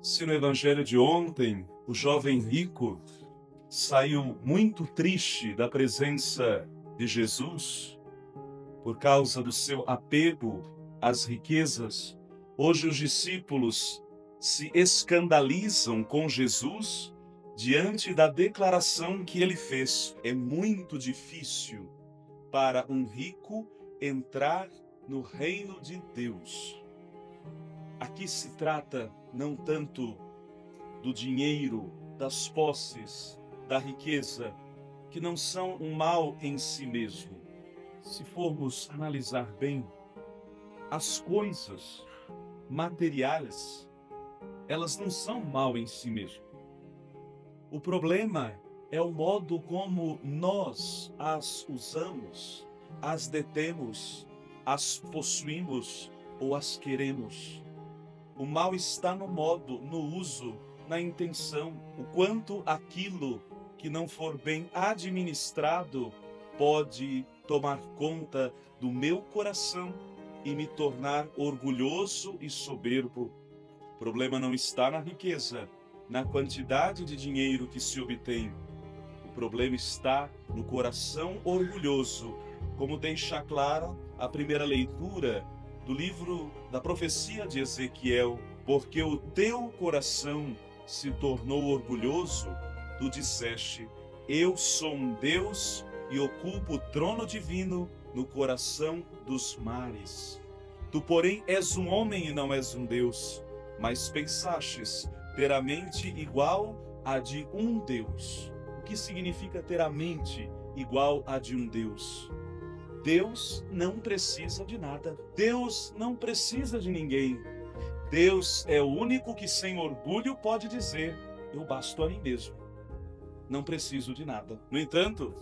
Se no evangelho de ontem o jovem rico saiu muito triste da presença de Jesus por causa do seu apego às riquezas, hoje os discípulos se escandalizam com Jesus diante da declaração que ele fez. É muito difícil para um rico entrar no reino de Deus. Aqui se trata não tanto do dinheiro, das posses, da riqueza, que não são um mal em si mesmo. Se formos analisar bem, as coisas materiais, elas não são mal em si mesmo. O problema é o modo como nós as usamos, as detemos, as possuímos ou as queremos. O mal está no modo, no uso, na intenção, o quanto aquilo que não for bem administrado pode tomar conta do meu coração e me tornar orgulhoso e soberbo. O problema não está na riqueza, na quantidade de dinheiro que se obtém. O problema está no coração orgulhoso, como deixa clara a primeira leitura do livro da profecia de Ezequiel: porque o teu coração se tornou orgulhoso, tu disseste, eu sou um Deus e ocupo o trono divino no coração dos mares. Tu, porém, és um homem e não és um Deus, mas pensastes ter a mente igual à de um Deus. O que significa ter a mente igual à de um Deus? Deus não precisa de nada. Deus não precisa de ninguém. Deus é o único que sem orgulho pode dizer, eu basto a mim mesmo. Não preciso de nada. No entanto,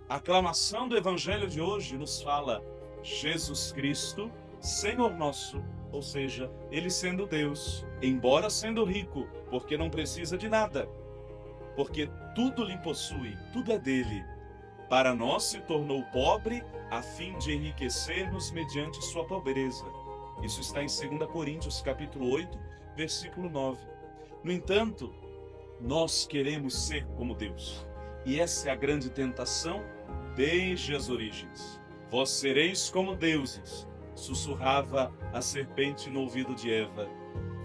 a aclamação do evangelho de hoje nos fala Jesus Cristo, Senhor nosso, ou seja, Ele sendo Deus, embora sendo rico, porque não precisa de nada, porque tudo lhe possui, tudo é dele. Para nós se tornou pobre, a fim de enriquecer-nos mediante sua pobreza. Isso está em 2 Coríntios, capítulo 8, versículo 9. No entanto, nós queremos ser como Deus. E essa é a grande tentação desde as origens. Vós sereis como deuses, sussurrava a serpente no ouvido de Eva,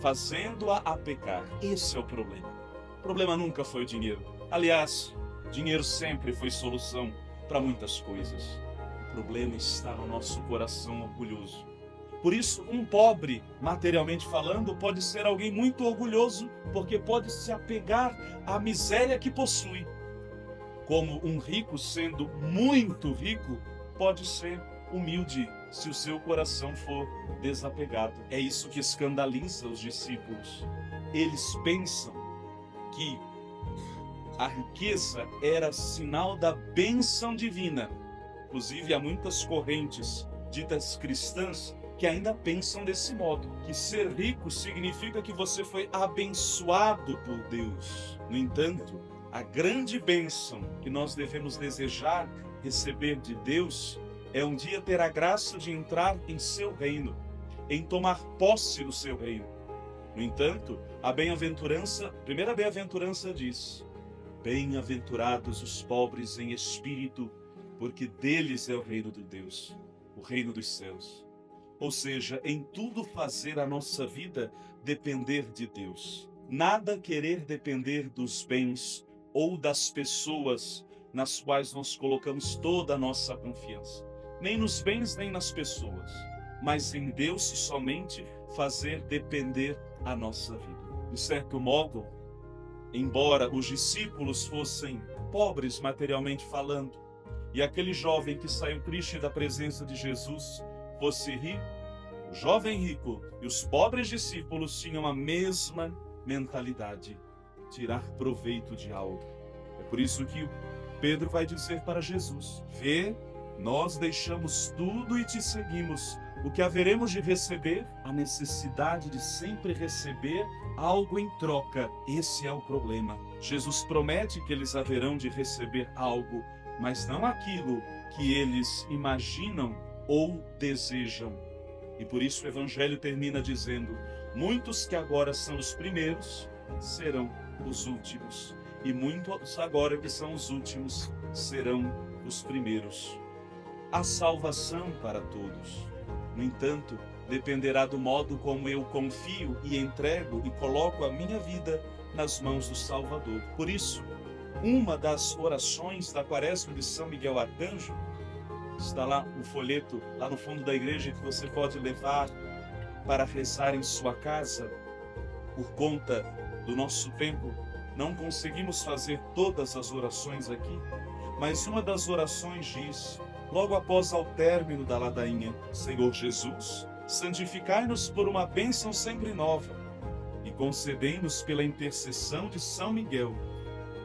fazendo-a a pecar. Esse é o problema. O problema nunca foi o dinheiro. Aliás, dinheiro sempre foi solução para muitas coisas. O problema está no nosso coração orgulhoso. Por isso, um pobre, materialmente falando, pode ser alguém muito orgulhoso, porque pode se apegar à miséria que possui. Como um rico, sendo muito rico, pode ser humilde, se o seu coração for desapegado. É isso que escandaliza os discípulos. Eles pensam que a riqueza era sinal da bênção divina. Inclusive, há muitas correntes ditas cristãs que ainda pensam desse modo, que ser rico significa que você foi abençoado por Deus. No entanto, a grande bênção que nós devemos desejar receber de Deus é um dia ter a graça de entrar em seu reino, em tomar posse do seu reino. No entanto, a primeira bem-aventurança diz: bem-aventurados os pobres em espírito, porque deles é o reino de Deus, o reino dos céus. Ou seja, em tudo fazer a nossa vida depender de Deus. Nada querer depender dos bens ou das pessoas nas quais nós colocamos toda a nossa confiança. Nem nos bens, nem nas pessoas, mas em Deus somente fazer depender a nossa vida. De certo modo, embora os discípulos fossem pobres materialmente falando, e aquele jovem que saiu triste da presença de Jesus fosse rico, o jovem rico e os pobres discípulos tinham a mesma mentalidade, tirar proveito de algo. É por isso que Pedro vai dizer para Jesus: vê, nós deixamos tudo e te seguimos. O que haveremos de receber? A necessidade de sempre receber algo em troca. Esse é o problema. Jesus promete que eles haverão de receber algo, mas não aquilo que eles imaginam ou desejam. E por isso o Evangelho termina dizendo: Muitos que agora são os primeiros serão os últimos, e muitos agora que são os últimos serão os primeiros. Há salvação para todos. No entanto, dependerá do modo como eu confio e entrego e coloco a minha vida nas mãos do Salvador. Por isso, uma das orações da Quaresma de São Miguel Arcanjo, está lá no folheto, lá no fundo da igreja, que você pode levar para rezar em sua casa. Por conta do nosso tempo, não conseguimos fazer todas as orações aqui, mas uma das orações diz, logo após ao término da ladainha: Senhor Jesus, santificai-nos por uma bênção sempre nova e concedei-nos pela intercessão de São Miguel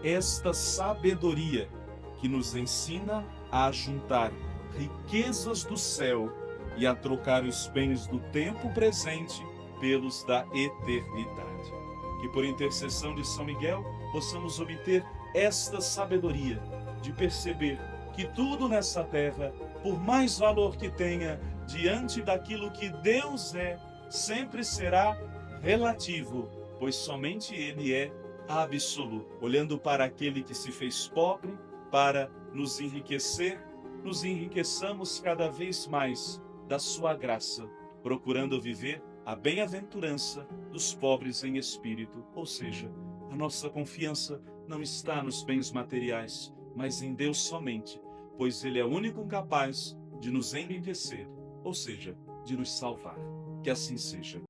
esta sabedoria que nos ensina a juntar riquezas do céu e a trocar os bens do tempo presente pelos da eternidade. Que por intercessão de São Miguel possamos obter esta sabedoria de perceber que tudo nessa terra, por mais valor que tenha, diante daquilo que Deus é, sempre será relativo, pois somente Ele é absoluto. Olhando para aquele que se fez pobre para nos enriquecer, nos enriqueçamos cada vez mais da sua graça, procurando viver a bem-aventurança dos pobres em espírito, ou seja, a nossa confiança não está nos bens materiais, mas em Deus somente, pois Ele é o único capaz de nos enriquecer, ou seja, de nos salvar. Que assim seja.